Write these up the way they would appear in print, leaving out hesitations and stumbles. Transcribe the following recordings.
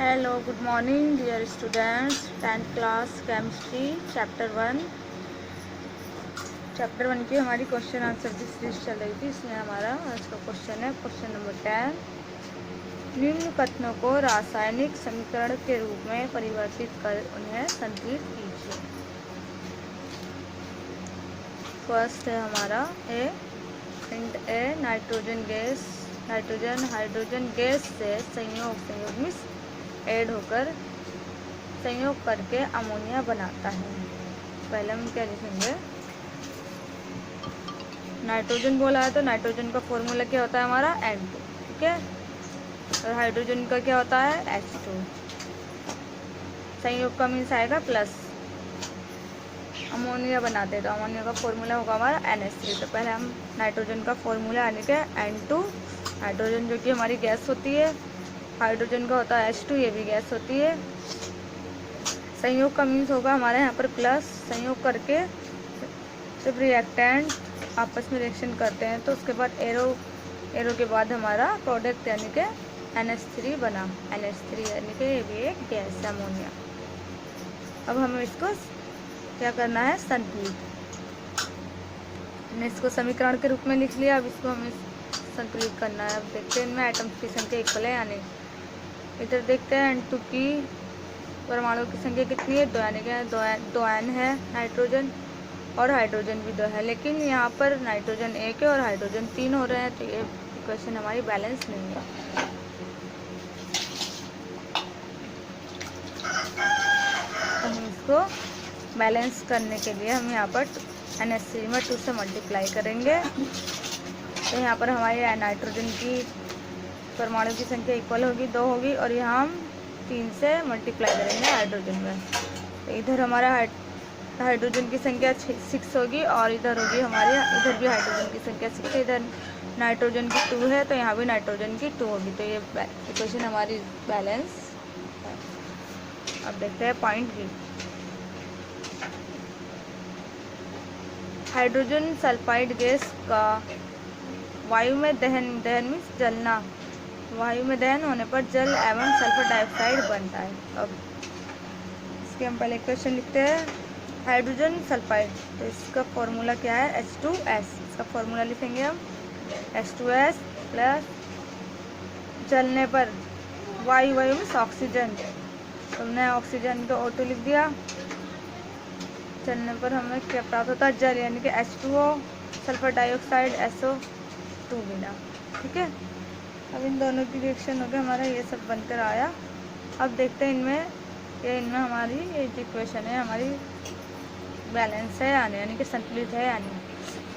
Hello, good morning dear students. 10th class chemistry chapter one की हमारी question answer की series चल रही थी। इसमें हमारा आज का क्वेश्चन है क्वेश्चन नंबर 10। निम्न कथनों को रासायनिक समीकरण के रूप में परिवर्तित कर उन्हें संतुलित कीजिए। फर्स्ट है हमारा ए नाइट्रोजन हाइड्रोजन गैस से संयोग ऐड होकर संयोग करके अमोनिया बनाता है। पहले हम क्या लिखेंगे, नाइट्रोजन बोला है तो नाइट्रोजन का फॉर्मूला क्या होता है हमारा N2, ठीक है। और हाइड्रोजन का क्या होता है H2। संयोग का मीन्स आएगा प्लस। अमोनिया बनाते हैं तो अमोनिया का फॉर्मूला होगा हमारा NH3। तो पहले हम नाइट्रोजन का फॉर्मूला यानी कि N2, हाइड्रोजन जो कि हमारी गैस होती है, हाइड्रोजन का होता है H2, ये भी गैस होती है। संयोग का मीन्स होगा हमारे यहाँ पर प्लस। संयोग करके जब रिएक्टेंट आपस में रिएक्शन करते हैं तो उसके बाद एरो के बाद हमारा प्रोडक्ट यानी कि NH3 बना। NH3 यानी कि ये भी एक गैस है, अमोनिया। अब हमें इसको क्या करना है, संतुलित। हमने इसको समीकरण के रूप में लिख लिया। अब इसको हमें संतुलित करना है। अब देखते हैं इनमें एटम्स की संख्या इक्वल है यानी। इधर देखते हैं N2 की परमाणु की संख्या कितनी है, 2 यानी कि 2 N है नाइट्रोजन, और हाइड्रोजन भी 2 है। लेकिन यहाँ पर नाइट्रोजन 1 है और हाइड्रोजन 3 हो रहे हैं, तो ये इक्वेशन हमारी बैलेंस नहीं है। तो हम इसको बैलेंस करने के लिए हम यहाँ पर NH3 में 2 से मल्टीप्लाई करेंगे। तो यहाँ पर हमारे नाइट्रोजन की परमाणु की संख्या इक्वल होगी, 2 होगी, और यहाँ हम 3 से मल्टीप्लाई करेंगे हाइड्रोजन में। तो इधर हमारा हाइड्रोजन की संख्या 6 होगी, और इधर होगी हमारे इधर भी हाइड्रोजन की संख्या 6 है। इधर नाइट्रोजन की 2 है तो यहाँ भी नाइट्रोजन की 2 होगी। तो ये इक्वेशन हमारी बैलेंस है। अब देखते हैं point B. Hydrogen sulphide gas का वायु में दहन मीन्स जलना, वायु में दहन होने पर जल एवं सल्फर डाइऑक्साइड बनता है। अब इसके हम पहले क्वेश्चन लिखते हैं। हाइड्रोजन सल्फाइड, तो इसका फॉर्मूला क्या है H2S। इसका फॉर्मूला लिखेंगे हम H2S प्लस जलने पर वायु मीन्स ऑक्सीजन, तो हमने ऑक्सीजन को O2 लिख दिया। जलने पर हमें क्या प्राप्त होता है, जल यानी कि H2O, सल्फर डाइऑक्साइड SO2 बिना, ठीक है। अब इन दोनों की रिएक्शन हो गया, हमारा ये सब बनकर आया। अब देखते हैं इनमें हमारी ये जो इक्वेशन है हमारी बैलेंस है यानी कि संतुलित है यानी।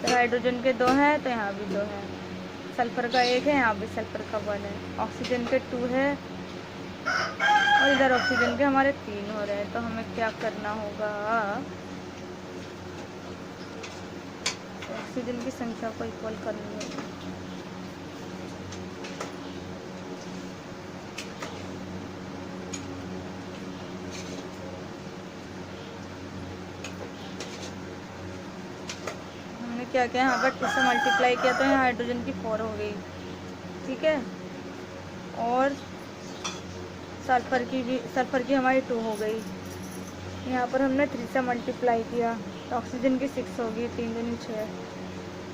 तो हाइड्रोजन के 2 हैं तो यहाँ भी 2 है, सल्फर का 1 है, यहाँ भी सल्फर का 1 है, ऑक्सीजन के 2 है, और इधर ऑक्सीजन के हमारे 3 हो रहे हैं। तो हमें क्या करना होगा, ऑक्सीजन की संख्या को इक्वल करनी होगी। क्या क्या यहाँ पर 2 से मल्टीप्लाई किया तो यहाँ हाइड्रोजन की 4 हो गई, ठीक है। और सल्फर की हमारी 2 हो गई। यहाँ पर हमने 3 से मल्टीप्लाई किया तो ऑक्सीजन की 6 होगी, 3 दूनी 6।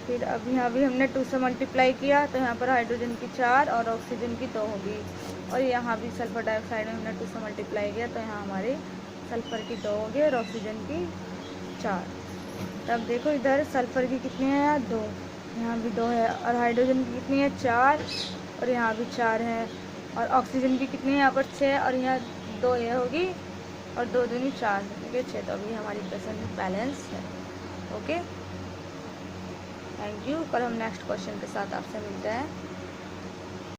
फिर अब यहाँ भी हमने 2 से मल्टीप्लाई किया तो यहाँ पर हाइड्रोजन की 4 और ऑक्सीजन की 2 होगी। और यहाँ भी सल्फर डाइऑक्साइड में हमने 2 से मल्टीप्लाई किया तो यहाँ हमारी सल्फर की 2 होगी और ऑक्सीजन की 4। तब देखो इधर सल्फर की कितनी है, यहाँ 2, यहाँ भी 2 है, और हाइड्रोजन की कितनी है 4, और यहाँ भी 4 है, और ऑक्सीजन की कितनी है यहाँ पर 6, और यहाँ 2 ये होगी, और 2 दूनी 4, ठीक है 6। तो अभी हमारी इक्वेशन बैलेंस है। Okay, thank you. कल हम नेक्स्ट क्वेश्चन के साथ आपसे मिलते हैं।